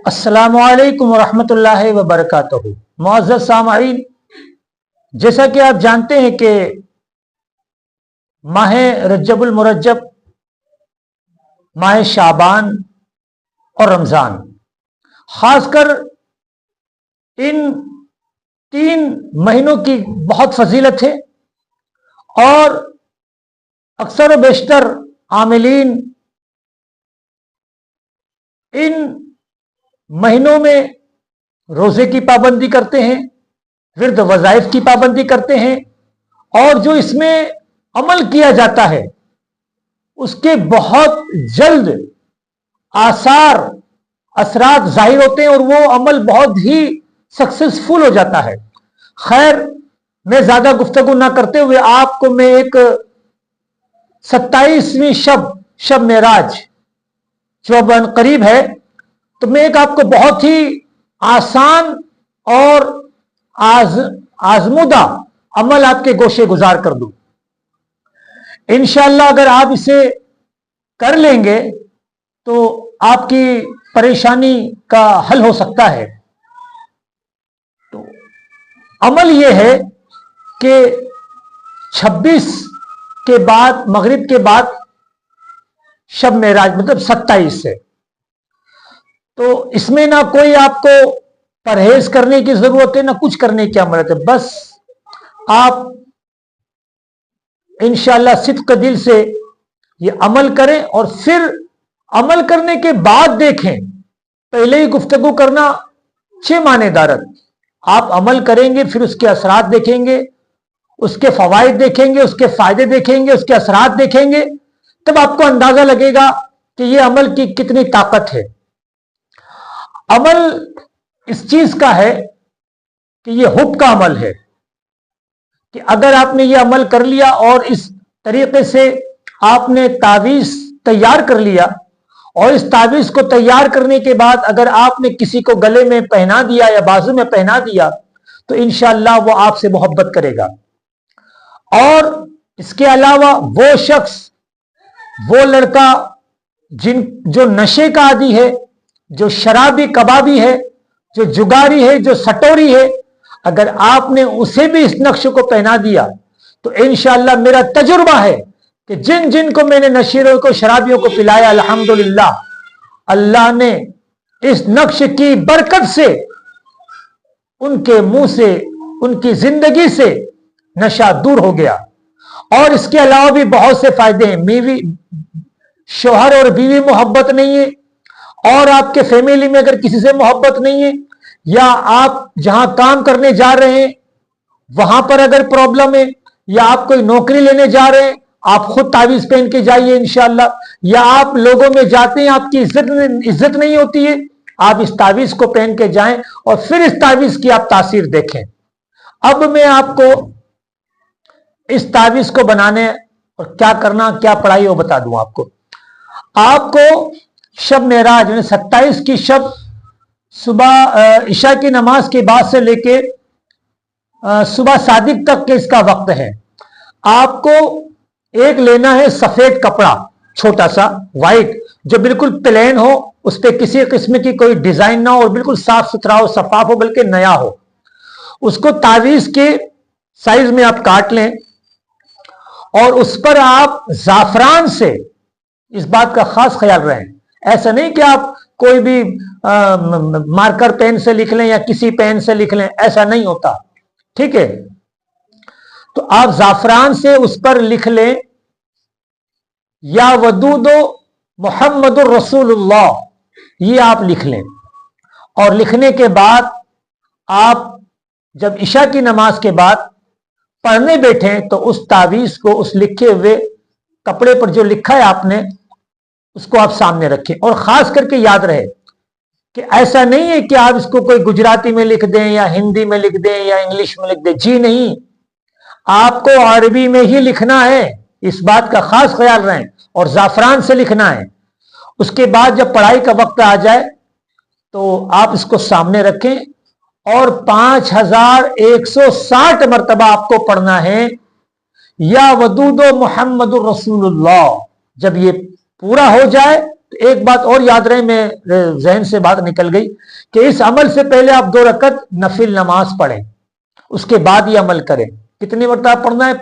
अस्सलामु अलैकुम वरहमतुल्लाहि वबरकातुहू। मुअज़्ज़ज़ सामईन, जैसा कि आप जानते हैं कि माह रजबुल मुरज्जब, माह शाबान और रमज़ान, खासकर इन 3 महीनों की बहुत फजीलत है और अक्सर व बेशतर आमिलीन इन महीनों में रोजे की पाबंदी करते हैं, विर्द वज़ाइफ की पाबंदी करते हैं और जो इसमें अमल किया जाता है उसके बहुत जल्द आसार असरात जाहिर होते हैं और वो अमल बहुत ही सक्सेसफुल हो जाता है। खैर, मैं ज्यादा गुफ्तगू ना करते हुए आपको मैं एक 27वीं शब मेराज जो अब करीब है, तो मैं एक आपको बहुत ही आसान और आजमुदा अमल आपके गोशे गुजार कर दूं। इंशाअल्लाह अगर आप इसे कर लेंगे तो आपकी परेशानी का हल हो सकता है। तो अमल यह है कि 26 के बाद, मगरिब के बाद शब मेराज मतलब 27 से, तो इसमें ना कोई आपको परहेज करने की जरूरत है ना कुछ करने की अमरत है। बस आप इंशाअल्लाह सिद्क़ दिल से ये अमल करें और फिर अमल करने के बाद देखें। पहले ही गुफ्तगू करना 6 मानेदारत। आप अमल करेंगे, फिर उसके असरात देखेंगे, उसके फवाइद देखेंगे, उसके फायदे देखेंगे, उसके असरात देखेंगे, तब आपको अंदाजा लगेगा कि ये अमल की कितनी ताकत है। अमल इस चीज का है कि ये हुब का अमल है कि अगर आपने ये अमल कर लिया और इस तरीके से आपने तावीज तैयार कर लिया और इस तावीज को तैयार करने के बाद अगर आपने किसी को गले में पहना दिया या बाजू में पहना दिया तो इंशाअल्लाह वो आपसे मोहब्बत करेगा। और इसके अलावा वो शख्स, वो लड़का जो नशे का आदी है, जो शराबी कबाबी है, जो जुगारी है, जो सटोरी है, अगर आपने उसे भी इस नक्श को पहना दिया तो इंशाअल्लाह मेरा तजुर्बा है कि जिन जिन को मैंने नशीरों को, शराबियों को पिलाया, अल्हम्दुलिल्लाह अल्लाह ने इस नक्श की बरकत से उनके मुंह से, उनकी जिंदगी से नशा दूर हो गया। और इसके अलावा भी बहुत से फायदे हैं। बीवी, शोहर और बीवी मोहब्बत नहीं है और आपके फैमिली में अगर किसी से मोहब्बत नहीं है, या आप जहां काम करने जा रहे हैं वहां पर अगर प्रॉब्लम है, या आप कोई नौकरी लेने जा रहे हैं, आप खुद तावीज पहन के जाइए इंशाअल्लाह, या आप लोगों में जाते हैं आपकी इज्जत नहीं होती है, आप इस तावीज को पहन के जाएं और फिर इस तावीज की आप तासीर देखें। अब मैं आपको इस तावीज को बनाने और क्या करना, क्या पढ़ाई, वो बता दूं आपको शब मेराज 27 की शब सुबह इशा की नमाज के बाद से लेके सुबह सादिक तक के इसका वक्त है। आपको एक लेना है सफेद कपड़ा, छोटा सा वाइट, जो बिल्कुल प्लेन हो, उस पर किसी किस्म की कोई डिजाइन ना हो और बिल्कुल साफ सुथरा हो, शफाफ हो, बल्कि नया हो। उसको तावीज के साइज में आप काट लें और उस पर आप जाफरान से, इस बात का खास ख्याल रखें, ऐसा नहीं कि आप कोई भी मार्कर पेन से लिख लें या किसी पेन से लिख लें, ऐसा नहीं होता, ठीक है। तो आप जाफरान से उस पर लिख लें या वदूदो मुहम्मदुर रसूलुल्लाह, ये आप लिख लें। और लिखने के बाद आप जब इशा की नमाज के बाद पढ़ने बैठे तो उस तावीज को, उस लिखे हुए कपड़े पर जो लिखा है आपने, उसको आप सामने रखें। और खास करके याद रहे कि ऐसा नहीं है कि आप इसको कोई गुजराती में लिख दें या हिंदी में लिख दें या इंग्लिश में लिख दें, जी नहीं, आपको अरबी में ही लिखना है, इस बात का खास ख्याल रखें, और जाफरान से लिखना है। उसके बाद जब पढ़ाई का वक्त आ जाए तो आप इसको सामने रखें और 5160 मरतबा आपको पढ़ना है या वदूदो मुहम्मदुर रसूलुल्लाह। जब ये पूरा हो जाए तो एक बात और याद रहे, मैं जहन से बात निकल गई कि इस अमल से पहले आप 2 रकत नफिल नमाज पढ़ें, उसके बाद ये अमल करें। कितनी मरतबा पढ़ना है?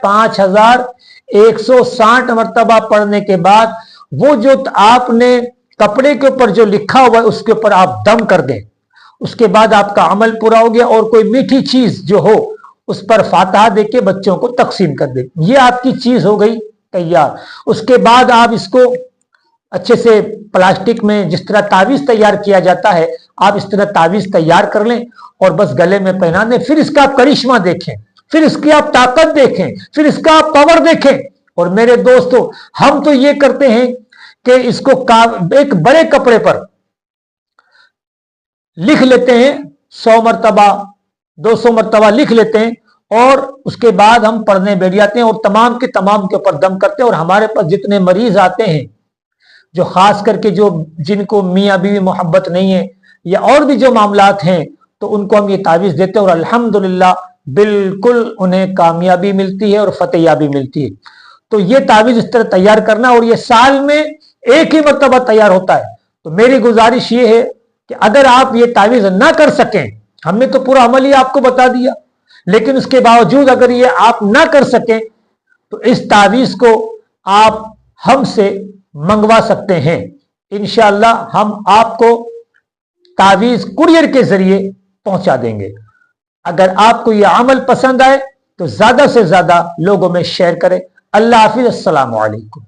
5160 मरतबा पढ़ने के बाद वो जो आपने कपड़े के ऊपर जो लिखा हुआ है उसके ऊपर आप दम कर दें, उसके बाद आपका अमल पूरा हो गया। और कोई मीठी चीज जो हो उस पर फातिहा देके बच्चों को तकसीम कर दे, ये आपकी चीज हो गई तैयार। उसके बाद आप इसको अच्छे से प्लास्टिक में जिस तरह तावीज तैयार किया जाता है, आप इस तरह तावीज तैयार कर लें और बस गले में पहना दें। फिर इसका आप करिश्मा देखें, फिर इसकी आप ताकत देखें, फिर इसका आप पावर देखें। और मेरे दोस्तों, हम तो ये करते हैं कि इसको एक बड़े कपड़े पर लिख लेते हैं, 100 मरतबा 200 मरतबा लिख लेते हैं और उसके बाद हम पढ़ने बैठ जाते हैं और तमाम के तमाम के ऊपर दम करते हैं। और हमारे पास जितने मरीज आते हैं, जो खास करके जो जिनको मियाँ बीवी मोहब्बत नहीं है या और भी जो मामलात हैं, तो उनको हम ये तावीज़ देते हैं और अल्हम्दुलिल्लाह बिल्कुल उन्हें कामयाबी मिलती है और फतेयाबी मिलती है। तो ये तावीज़ इस तरह तैयार करना, और ये साल में एक ही मरतबा तैयार होता है। तो मेरी गुजारिश ये है कि अगर आप ये तावीज़ ना कर सकें, हमने तो पूरा अमल ही आपको बता दिया, लेकिन उसके बावजूद अगर ये आप ना कर सकें तो इस तावीज़ को आप हमसे मंगवा सकते हैं। इंशाअल्लाह हम आपको तावीज़ कुरियर के जरिए पहुंचा देंगे। अगर आपको यह अमल पसंद आए तो ज्यादा से ज्यादा लोगों में शेयर करें। अल्लाह हाफिज, अस्सलामु अलैकुम।